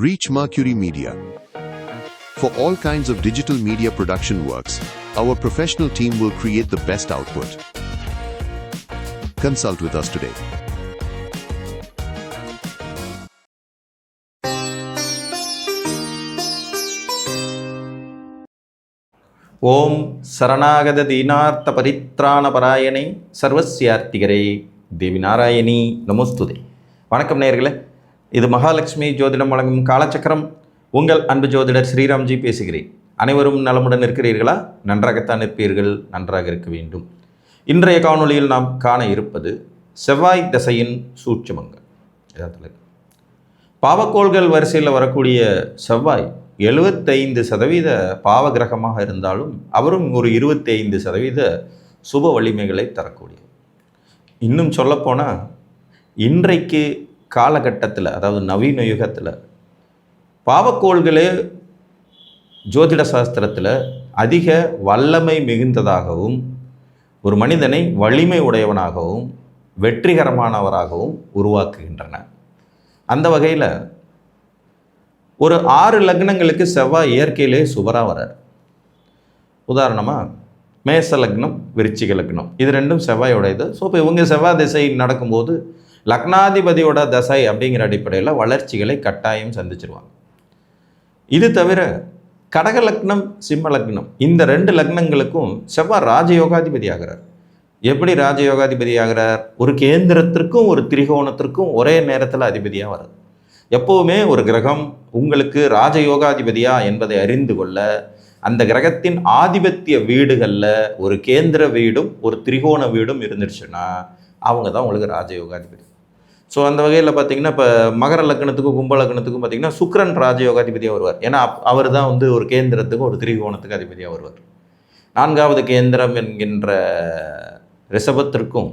Reach Mercury Media. For all kinds of digital media production works, our professional team will create the best output. Consult with us today. ஓம் சரணாகத தீனார்த்த பரித்ராண பராயணே சர்வஸ்யார்த்திகரே தேவி நாராயணி நமோஸ்துதே. வணக்கம் நேயர்களே, இது மகாலட்சுமி ஜோதிடம் வழங்கும் காலச்சக்கரம். உங்கள் அன்பு ஜோதிடர் ஸ்ரீராம்ஜி பேசுகிறேன். அனைவரும் நலமுடன் இருக்கிறீர்களா? நன்றாகத்தான் இருப்பீர்கள், நன்றாக இருக்க வேண்டும். இன்றைய காணொளியில் நாம் காண இருப்பது செவ்வாய் தசையின் சூட்சுமங்கள். பாவக்கோள்கள் வரிசையில் வரக்கூடிய செவ்வாய் 75% பாவ கிரகமாக இருந்தாலும் அவரும் ஒரு 25% சுப வலிமைகளை தரக்கூடிய. இன்னும் சொல்லப்போனால் இன்றைக்கு காலகட்டத்தில், அதாவது நவீன யுகத்தில், பாவக்கோள்களே ஜோதிட சாஸ்திரத்தில் அதிக வல்லமை மிகுந்ததாகவும் ஒரு மனிதனை வலிமை உடையவனாகவும் வெற்றிகரமானவராகவும் உருவாக்குகின்றன. அந்த வகையில் ஒரு 6 லக்னங்களுக்கு செவ்வாய் இயற்கையிலே சுபராக வரார். உதாரணமாக மேச லக்னம், விருச்சிக லக்னம், இது ரெண்டும் செவ்வாயோடையது. ஸோ இப்போ இவங்க செவ்வாய் திசை நடக்கும்போது லக்னாதிபதியோட தசை அப்படிங்கிற அடிப்படையில் வளர்ச்சிகளை கட்டாயம் சந்திச்சிருவாங்க. இது தவிர கடக லக்னம், சிம்ம லக்னம், இந்த 2 லக்னங்களுக்கும் செவ்வாய் ராஜயோகாதிபதி ஆகிறார். எப்படி ராஜயோகாதிபதி ஆகிறார்? ஒரு கேந்திரத்திற்கும் ஒரு திரிகோணத்திற்கும் ஒரே நேரத்தில் அதிபதியாக வரார். எப்போவுமே ஒரு கிரகம் உங்களுக்கு ராஜயோகாதிபதியா என்பதை அறிந்து கொள்ள அந்த கிரகத்தின் ஆதிபத்திய வீடுகளில் ஒரு கேந்திர வீடும் ஒரு திரிகோண வீடும் இருந்துருச்சுன்னா அவங்க தான் உங்களுக்கு ராஜயோகாதிபதி. ஸோ அந்த வகையில் பார்த்தீங்கன்னா இப்போ மகர லக்னத்துக்கும் கும்ப லக்னத்துக்கும் பார்த்தீங்கன்னா சுக்கிரன் ராஜயோகாதிபதியாக வருவார். ஏன்னா அவர் தான் ஒரு கேந்திரத்துக்கும் ஒரு திரிகோணத்துக்கு அதிபதியாக வருவார். 4வது கேந்திரம் என்கின்ற ரிஷபத்திற்கும்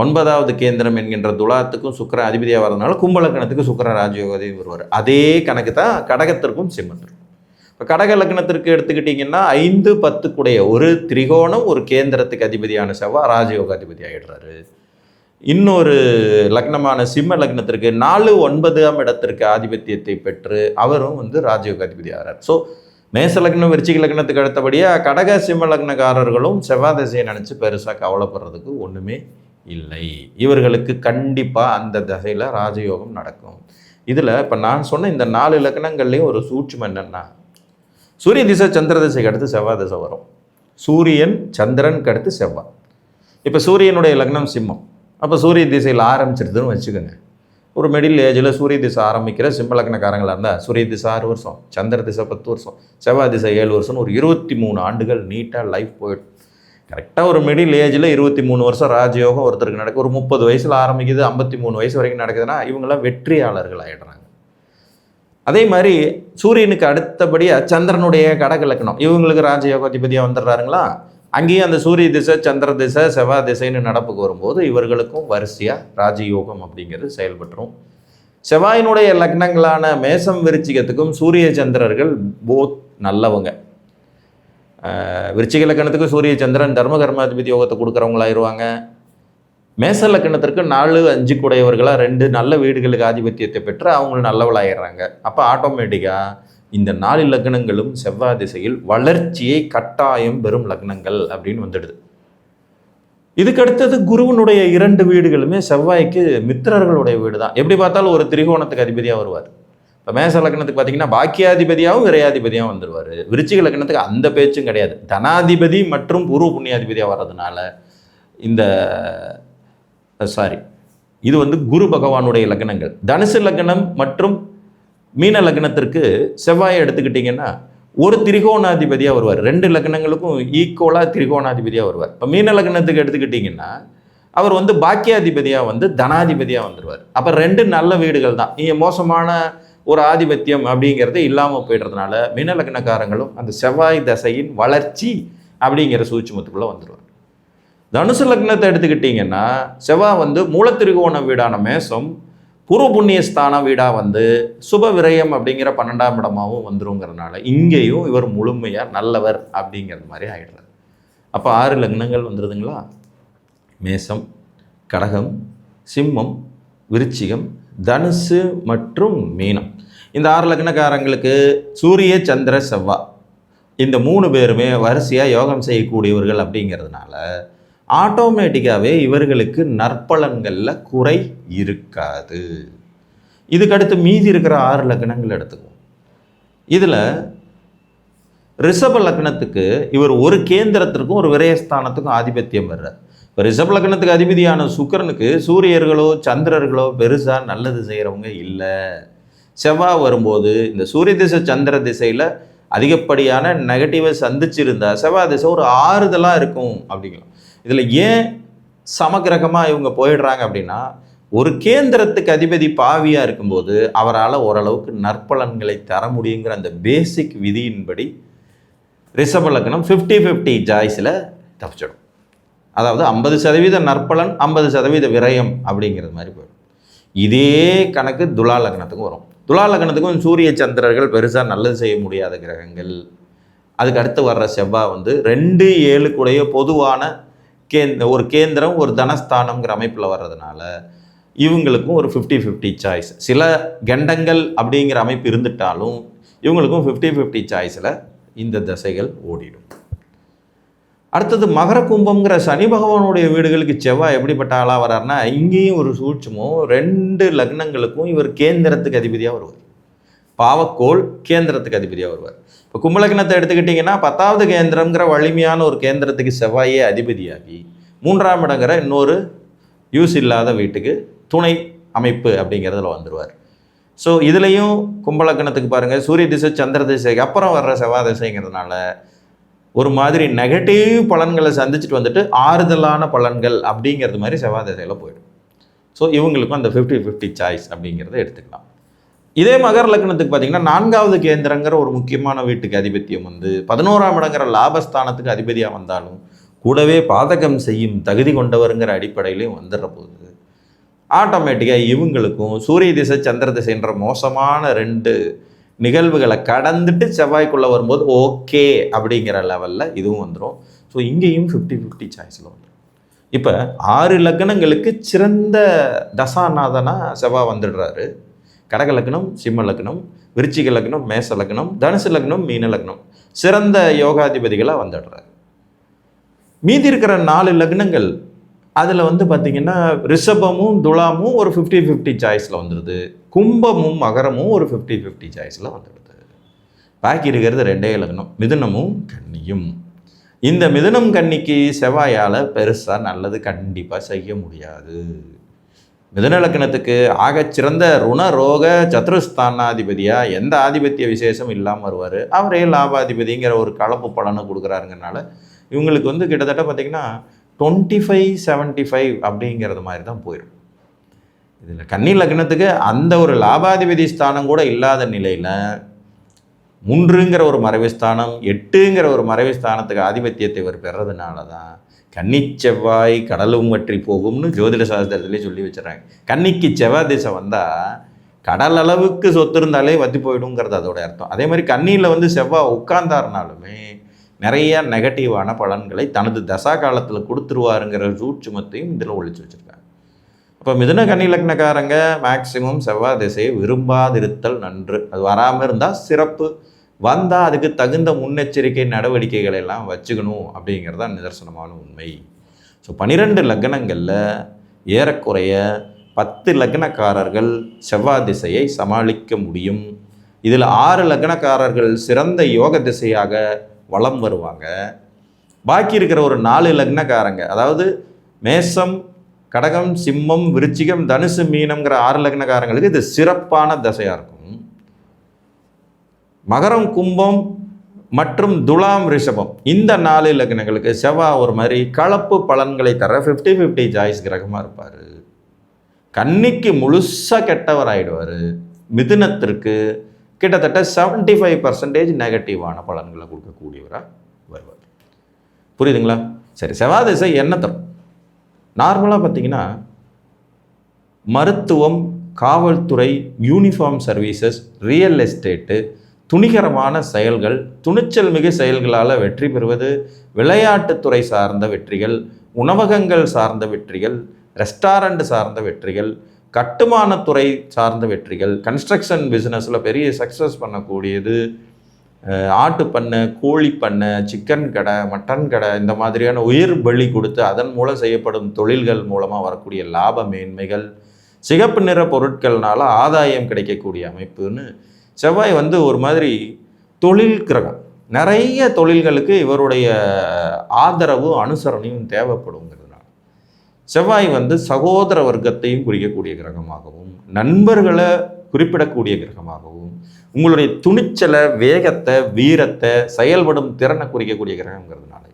9வது கேந்திரம் என்கின்ற துலாத்துக்கும் சுக்கிரன் அதிபதியாக வரதுனால கும்பலக்கணத்துக்கு சுக்கிரன் ராஜயோகாதிபதி வருவார். அதே கணக்கு தான் கடகத்திற்கும் சிம்மத்திற்கும். இப்போ கடக லக்னத்திற்கு எடுத்துக்கிட்டிங்கன்னா 5, 10 ஒரு திரிகோணம் ஒரு கேந்திரத்துக்கு அதிபதியான செவ்வாய் ராஜயோகாதிபதி ஆகிடுறாரு. இன்னொரு லக்னமான சிம்ம லக்னத்திற்கு 4, 9ஆம் இடத்திற்கு ஆதிபத்தியத்தை பெற்று அவரும் ராஜயோகாதிபதி ஆகிறார். ஸோ மேச லக்னம், விருச்சிக லக்னத்துக்கு அடுத்தபடியாக கடக சிம்ம லக்னக்காரர்களும் செவ்வாய் திசையை நினச்சி பெருசாக கவலைப்படுறதுக்கு ஒன்றுமே இல்லை. இவர்களுக்கு கண்டிப்பாக அந்த தசையில் ராஜயோகம் நடக்கும். இதில் இப்போ நான் சொன்ன இந்த 4 லக்னங்கள்லேயும் ஒரு சூட்சுமம் என்னென்னா, சூரிய திசை சந்திர திசைக்கு அடுத்து செவ்வாய் திசை வரும். சூரியன் சந்திரனுக்கு அடுத்து செவ்வாய். இப்போ சூரியனுடைய லக்னம் சிம்மம். அப்போ சூரிய திசையில் ஆரம்பிச்சிருதுன்னு வச்சுக்கோங்க. ஒரு மிடில் ஏஜில் சூரிய திசை ஆரம்பிக்கிற சிம்ம லக்னக்காரங்களாக இருந்தால் சூரிய திசை 6 வருஷம், சந்திர திசை 10 வருஷம், செவ்வாய் திசை 7 வருஷம், ஒரு 23 ஆண்டுகள் நீட்டாக லைஃப் போயிடும். கரெக்டாக ஒரு மிடில் ஏஜில் 23 வருஷம் ராஜயோகம் ஒருத்தருக்கு நடக்கும். ஒரு 30 வயசில் ஆரம்பிக்குது, 53 வயசு வரைக்கும் நடக்குதுன்னா இவங்களாம் வெற்றியாளர்கள் ஆகிடுறாங்க. அதே மாதிரி சூரியனுக்கு அடுத்தபடியாக சந்திரனுடைய கடக லக்னம், இவங்களுக்கு ராஜயோகாதிபதியாக வந்துடுறாருங்களா. அங்கேயும் அந்த சூரிய திசை, சந்திர திசை, செவ்வாய் திசைன்னு நடப்புக்கு வரும்போது இவர்களுக்கும் வரிசையாக ராஜயோகம் அப்படிங்கிறது செயல்பட்டுரும். செவ்வாயினுடைய லக்னங்களான மேசம், விருச்சிகத்துக்கும் சூரிய சந்திரர்கள் போத் நல்லவங்க. விருச்சிக லக்கணத்துக்கு சூரிய சந்திரன் தர்ம கர்மாதிபதி யோகத்தை கொடுக்குறவங்களாயிருவாங்க. மேச லக்கணத்திற்கு 4, 5 கூடையவர்களாக 2 நல்ல வீடுகளுக்கு ஆதிபத்தியத்தை பெற்று அவங்க நல்லவளாயிடுறாங்க. அப்போ ஆட்டோமேட்டிக்காக இந்த 4 லக்னங்களும் செவ்வாய் திசையில் வளர்ச்சியை கட்டாயம் பெறும் லக்னங்கள் அப்படின்னு வந்துடுது. இதுக்கு அடுத்தது குருவனுடைய 2 வீடுகளுமே செவ்வாய்க்கு மித்திரர்களுடைய வீடு தான். எப்படி பார்த்தாலும் ஒரு திரிகோணத்துக்கு அதிபதியாக வருவார். இப்போ மேச லக்னத்துக்கு பார்த்தீங்கன்னா பாக்கியாதிபதியாகவும் விரையாதிபதியாகவும் வந்துடுவார். விருச்சிக லக்னத்துக்கு அந்த பேச்சும் கிடையாது. தனாதிபதி மற்றும் பூர்வ புண்ணியாதிபதியாக வர்றதுனால இது குரு பகவானுடைய லக்னங்கள். தனுசு லக்னம் மற்றும் மீன லக்னத்திற்கு செவ்வாயை எடுத்துக்கிட்டிங்கன்னா ஒரு திரிகோணாதிபதியாக வருவார். 2 லக்னங்களுக்கும் ஈக்குவலாக திரிகோணாதிபதியாக வருவார். இப்போ மீன லக்னத்துக்கு எடுத்துக்கிட்டிங்கன்னா அவர் பாக்கியாதிபதியாக தனாதிபதியாக வந்துடுவார். அப்போ 2 நல்ல வீடுகள் தான். இங்கே மோசமான ஒரு ஆதிபத்தியம் அப்படிங்கிறது இல்லாமல் போய்டுறதுனால மீன லக்னக்காரங்களும் அந்த செவ்வாய் தசையின் வளர்ச்சி அப்படிங்கிற சூட்சுமத்துக்குள்ளே வந்துடுவார். தனுசு லக்னத்தை எடுத்துக்கிட்டிங்கன்னா செவ்வாய் மூலத்திரிகோண வீடான மேசம், பூர்வ புண்ணிய ஸ்தான வீடாக சுப விரயம் அப்படிங்கிற 12ஆம் இடமாகவும் வந்துருங்கிறதுனால இங்கேயும் இவர் முழுமையாக நல்லவர் அப்படிங்கிறது மாதிரி ஆகிடுறார். அப்போ 6 லக்னங்கள் வந்துடுதுங்களா. மேசம், கடகம், சிம்மம், விருச்சிகம், தனுசு மற்றும் மீனம். இந்த 6 லக்னக்காரங்களுக்கு சூரிய சந்திர செவ்வாய் இந்த 3 பேருமே வரிசையாக யோகம் செய்யக்கூடியவர்கள் அப்படிங்கிறதுனால ஆட்டோமேட்டிக்காகவே இவர்களுக்கு நற்பலன்களில் குறை இருக்காது. இதுக்கடுத்து மீதி இருக்கிற 6 லக்னங்கள் எடுத்துக்குவோம். இதில் ரிஷப லக்னத்துக்கு இவர் ஒரு கேந்திரத்திற்கும் ஒரு விரயஸ்தானத்துக்கும் ஆதிபத்தியம் வர்றார். இப்போ ரிஷப லக்னத்துக்கு அதிபதியான சுக்கிரனுக்கு சூரியர்களோ சந்திரர்களோ பெருசாக நல்லது செய்கிறவங்க இல்லை. செவ்வாய் வரும்போது இந்த சூரிய திசை சந்திர திசையில் அதிகப்படியான நெகட்டிவை சந்திச்சிருந்தா செவ்வாய் திசை ஒரு ஆறுதலாக இருக்கும் அப்படிங்கலாம். இதில் ஏன் சமகிரகமாக இவங்க போயிடுறாங்க அப்படின்னா, ஒரு கேந்திரத்துக்கு அதிபதி பாவியாக இருக்கும்போது அவரால் ஓரளவுக்கு நற்பலன்களை தர முடியுங்கிற அந்த பேசிக் விதியின்படி ரிஷப லக்னம் 50-50 சாய்ஸில் தப்பிச்சிடும். அதாவது 50% நற்பலன் 50% விரயம் அப்படிங்கிறது மாதிரி போயிடும். இதே கணக்கு துலா லக்னத்துக்கும் வரும். துலா லக்னத்துக்கும் சூரிய சந்திரர்கள் பெருசாக நல்லது செய்ய முடியாத கிரகங்கள். அதுக்கு அடுத்து வர்ற செவ்வாய் 2-7 கூடைய பொதுவான ஒரு கேந்திரம் ஒரு தனஸ்தானங்கிற அமைப்பில் வர்றதுனால இவங்களுக்கும் ஒரு 50-50 சாய்ஸ். சில கண்டங்கள் அப்படிங்கிற அமைப்பு இருந்துட்டாலும் இவங்களுக்கும் 50-50 சாய்ஸில் இந்த தசைகள் ஓடிடும். அடுத்தது மகர கும்பம்ங்கிற சனி பகவானுடைய வீடுகளுக்கு செவ்வாய் எப்படிப்பட்ட ஆளாக வர்றாருன்னா, இங்கேயும் ஒரு சூட்சமும் 2 லக்னங்களுக்கும் இவர் கேந்திரத்துக்கு அதிபதியாக வருவார். பாவக்கோள் கேந்திரத்துக்கு அதிபதியாக வருவார். இப்போ கும்பலக்னத்தை எடுத்துக்கிட்டிங்கன்னா 10வது கேந்திரங்கிற வலிமையான ஒரு கேந்திரத்துக்கு செவ்வாயே அதிபதியாகி 3ஆம் இடங்கிற இன்னொரு யூஸ் இல்லாத வீட்டுக்கு துணை அமைப்பு அப்படிங்கிறதுல வந்துடுவார். ஸோ இதுலேயும் கும்பலக்னத்துக்கு பாருங்கள், சூரிய திசை சந்திர திசைக்கு அப்புறம் வர்ற செவ்வாய் திசைங்கிறதுனால ஒரு மாதிரி நெகட்டிவ் பலன்களை சந்திச்சுட்டு வந்துட்டு ஆறுதலான பலன்கள் அப்படிங்கிறது மாதிரி செவ்வாய் திசையில் போயிடும். ஸோ இவங்களுக்கும் அந்த 50-50 சாய்ஸ் அப்படிங்கிறத எடுத்துக்கலாம். இதே மகர லக்னத்துக்கு பார்த்தீங்கன்னா 4வது கேந்திரங்கிற ஒரு முக்கியமான வீட்டுக்கு அதிபத்தியம் 11ஆம் இடங்கிற லாபஸ்தானத்துக்கு அதிபதியாக வந்தாலும் கூடவே பாதகம் செய்யும் தகுதி கொண்டவருங்கிற அடிப்படையிலையும் வந்துடுற போது ஆட்டோமேட்டிக்காக இவங்களுக்கும் சூரிய திசை சந்திர திசைன்ற மோசமான 2 நிகழ்வுகளை கடந்துட்டு செவ்வாய்க்குள்ளே வரும்போது ஓகே அப்படிங்கிற லெவலில் இதுவும் வந்துடும். ஸோ இங்கேயும் 50-50 சாய்ஸில் வந்துடும். இப்போ 6 லக்னங்களுக்கு சிறந்த தசாநாதனாக செவ்வாய் வந்துடுறாரு. கடக லக்னம், சிம்ம லக்னம், விருச்சிக லக்னம், மேச லக்னம், தனுசு லக்னம், மீன லக்னம் சிறந்த யோகாதிபதிகளாக வந்துடுறாரு. மீதி இருக்கிற 4 லக்னங்கள் அதில் பார்த்திங்கன்னா ரிஷபமும் துலாமும் ஒரு 50-50 சாய்ஸில் வந்துடுது. கும்பமும் மகரமும் ஒரு 50-50 சாய்ஸில் வந்துடுது. பாக்கி இருக்கிறது 2 லக்னம், மிதுனமும் கன்னியும். இந்த மிதுனம் கன்னிக்கு செவ்வாயால் பெருசாக நல்லது கண்டிப்பாக செய்ய முடியாது. மிதுன லக்னத்துக்கு ஆகச்சிறந்த ருண ரோக சத்ருஸ்தானாதிபதியாக எந்த ஆதிபத்திய விசேஷம் இல்லாமல் வருவார். அவரே லாபாதிபதிங்கிற ஒரு கலப்பு பலனை கொடுக்குறாருங்கனால இவங்களுக்கு கிட்டத்தட்ட பார்த்திங்கன்னா 25-75 அப்படிங்கிறது மாதிரி தான் போயிடும். இதில் கன்னி லக்னத்துக்கு அந்த ஒரு லாபாதிபதி ஸ்தானம் கூட இல்லாத நிலையில் 3ங்கிற ஒரு மறைவு ஸ்தானம் 8ங்கிற ஒரு மறைவு ஸ்தானத்துக்கு ஆதிபத்தியத்தை இவர் பெறதுனால தான் கன்னி செவ்வாய் கடலும் வற்றி போகும்னு ஜோதிட சாஸ்திரத்திலே சொல்லி வச்சுறாங்க. கன்னிக்கு செவ்வாய் திசை வந்தால் கடல் அளவுக்கு சொத்து இருந்தாலே வற்றி போயிடுங்கிறது அதோட அர்த்தம். அதே மாதிரி கன்னியில் செவ்வாய் உட்கார்ந்தாருனாலுமே நிறைய நெகட்டிவான பலன்களை தனது தசா காலத்தில் கொடுத்துருவாருங்கிற சூட்சுமத்தையும் இதில் ஒழிச்சு வச்சுருக்காங்க. அப்போ மிதுன கன்னி லக்னக்காரங்க மேக்சிமம் செவ்வாய் திசையை விரும்பாதிருத்தல் நன்று. அது வராமல் இருந்தால் சிறப்பு, வந்தால் அதுக்கு தகுந்த முன்னெச்சரிக்கை நடவடிக்கைகளை எல்லாம் வச்சுக்கணும் அப்படிங்கிறது தான் நிதர்சனமான உண்மை. ஸோ 12 லக்னங்களில் ஏறக்குறைய 10 லக்னக்காரர்கள் செவ்வாய் திசையை சமாளிக்க முடியும். இதில் 6 லக்னக்காரர்கள் சிறந்த யோக திசையாக வலம் வருவாங்க. பாக்கி இருக்கிற ஒரு 4 லக்னக்காரங்க, அதாவது மேசம், கடகம், சிம்மம், விருச்சிகம், தனுசு, மீனம்ங்கிற 6 லக்னக்காரங்களுக்கு இது சிறப்பான தசையாக இருக்கும். மகரம், கும்பம் மற்றும் துலாம், ரிஷபம் இந்த 4 லக்னங்களுக்கு செவ்வாய் ஒரு மாதிரி கலப்பு பலன்களை தர 50-50 சாய்ஸ் கிரகமாக இருப்பார். கன்னிக்கு முழுசாக கெட்டவர் ஆகிடுவார். மிதுனத்திற்கு கிட்டத்தட்ட 75% நெகட்டிவான பலன்களை கொடுக்கக்கூடியவராக வருவார். புரியுதுங்களா? சரி, செவ்வாய் திசை என்ன தரும்? நார்மலாக பார்த்தீங்கன்னா மருத்துவம், காவல்துறை, யூனிஃபார்ம் சர்வீசஸ், ரியல் எஸ்டேட்டு, துணிகரமான செயல்கள், துணிச்சல் மிகு செயல்களால் வெற்றி பெறுவது, விளையாட்டுத்துறை சார்ந்த வெற்றிகள், உணவகங்கள் சார்ந்த வெற்றிகள், ரெஸ்டாரண்ட் சார்ந்த வெற்றிகள், கட்டுமானத்துறை சார்ந்த வெற்றிகள், கன்ஸ்ட்ரக்ஷன் பிஸ்னஸில் பெரிய சக்ஸஸ் பண்ணக்கூடியது, ஆட்டுப்பண்ணை, கோழிப்பண்ணை, சிக்கன் கடை, மட்டன் கடை, இந்த மாதிரியான உயிர் பலி கொடுத்து அதன் மூலம் செய்யப்படும் தொழில்கள் மூலமாக வரக்கூடிய லாப மேன்மைகள், சிகப்பு நிற பொருட்கள்னால ஆதாயம் கிடைக்கக்கூடிய அமைப்புன்னு செவ்வாய் ஒரு மாதிரி தொழில் கிரகம். நிறைய தொழில்களுக்கு இவருடைய ஆதரவும் அனுசரணையும் தேவைப்படுங்கிறதுனால செவ்வாய் சகோதர வர்க்கத்தையும் குறிக்கக்கூடிய கிரகமாகவும், நண்பர்களை குறிப்பிடக்கூடிய கிரகமாகவும், உங்களுடைய துணிச்சலை, வேகத்தை, வீரத்தை, செயல்படும் திறனை குறிக்கக்கூடிய கிரகங்கிறதுனால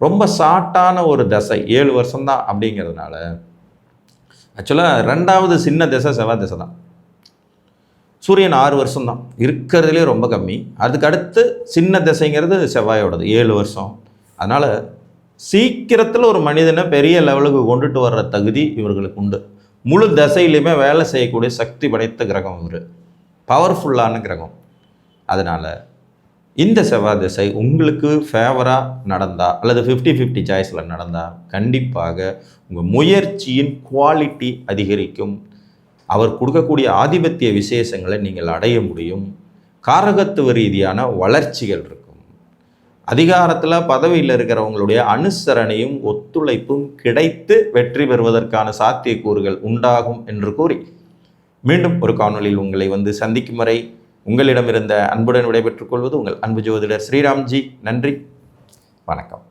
ரொம்ப ஷார்ட்டான ஒரு தசை, 7 வருஷம்தான் அப்படிங்கிறதுனால ஆக்சுவலாக 2வது சின்ன திசை செவ்வாய் திசை தான். சூரியன் 6 வருஷம்தான் இருக்கிறதுலே ரொம்ப கம்மி. அதுக்கு அடுத்து சின்ன திசைங்கிறது செவ்வாயோடது 7 வருஷம். அதனால் சீக்கிரத்தில் ஒரு மனிதனை பெரிய லெவலுக்கு கொண்டுட்டு வர்ற தகுதி இவர்களுக்கு உண்டு. முழு தசையிலையுமே வேலை செய்யக்கூடிய சக்தி படைத்த கிரகம் இவர், பவர்ஃபுல்லான கிரகம். அதனால் இந்த செவ்வாய் திசை உங்களுக்கு ஃபேவராக நடந்தால் அல்லது 50-50 சாய்ஸில் நடந்தால் கண்டிப்பாக உங்கள் முயற்சியின் குவாலிட்டி அதிகரிக்கும். அவர் கொடுக்கக்கூடிய ஆதிபத்திய விசேஷங்களை நீங்கள் அடைய முடியும். காரகத்துவ ரீதியான வளர்ச்சிகள் இருக்கும். அதிகாரத்தில் பதவியில் இருக்கிறவங்களுடைய அனுசரணையும் ஒத்துழைப்பும் கிடைத்து வெற்றி பெறுவதற்கான சாத்தியக்கூறுகள் உண்டாகும் என்று கூறி மீண்டும் ஒரு காணொளியில் உங்களை சந்திக்கும் வரை உங்களிடமிருந்த அன்புடன் விடைபெற்றுக் கொள்வது உங்கள் அன்பு ஜோதிடர் ஸ்ரீராம்ஜி. நன்றி, வணக்கம்.